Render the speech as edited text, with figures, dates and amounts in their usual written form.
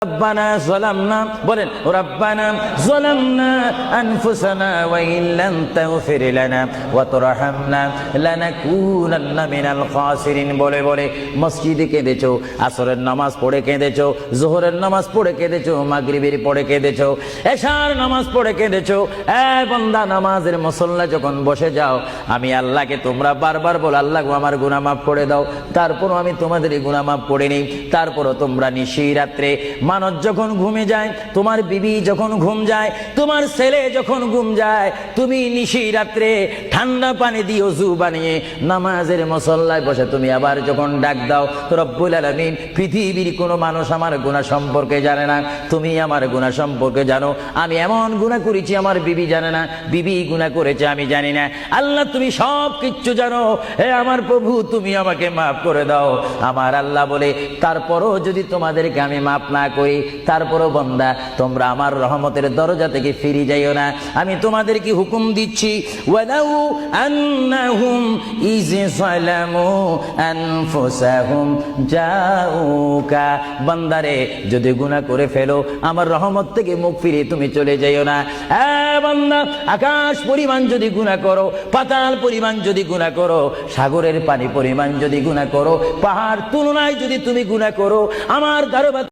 ربنا ظلمنا বলেন ربنا ظلمنا أنفسنا وإن لم تغفر لنا وترحمنا لنكونن من الخاسرين বলে বলে মসজিদে কেঁদেছো, আসরের নামাজ পড়ে কেঁদেছো, যোহরের নামাজ পড়ে কেঁদেছো, মাগরিবের পড়ে কেঁদেছো, এশার নামাজ পড়ে কেঁদেছো। এ বান্দা, নামাজের মুসল্লা যখন বসে যাও, আমি আল্লাহকে তোমরা বারবার বল, আল্লাহ আমার গুনাহ মাফ করে দাও। তারপরও আমি তোমাদের গুনাহ মাফ করে নিই। তারপরও তোমরা নিশি রাত্রে, মানুষ যখন ঘুমে যায়, তোমার বিবি যখন ঘুম যায়, তোমার ছেলে যখন ঘুম যায়, তুমি নিশি রাত্রে ঠান্ডা পানি দিয়ে ওযু বানিয়ে নামাজের মুসল্লায় বসে তুমি আবার যখন ডাক দাও, রব্বুল আলামিন, পৃথিবীর কোনো মানুষ আমার গুনাহ সম্পর্কে জানে না, তুমি আমার গুনাহ সম্পর্কে জানো। আমি এমন গুনাহ করেছি আমার বিবি জানে না, বিবি গুনাহ করেছে আমি জানি না। আল্লাহ তুমি সব কিচ্ছু জানো। হে আমার প্রভু, তুমি আমাকে মাফ করে দাও। আমার আল্লাহ বলে, তারপরও যদি তোমাদেরকে আমি মাফ না করি, তারপরও বান্দা তোমরা আমার রহমতের দরজা থেকে ফিরে যাইও না। আমি তোমাদেরকে হুকুম দিচ্ছি, ওয়ালাউ আন্নাহুম ইয যালামু আনফুসাহুম জাউকা, বান্দারে যদি গুনাহ করে ফেলো, আমার রহমত থেকে মুখ ফিরে তুমি চলে যাইও না। বান্দা, আকাশ পরিমাণ যদি গুনাহ করো, পাতাল পরিমাণ যদি গুনাহ করো, সাগরের পানি পরিমাণ যদি গুনাহ করো, পাহাড় তুলনায় যদি তুমি গুনাহ করো, আমার দরবার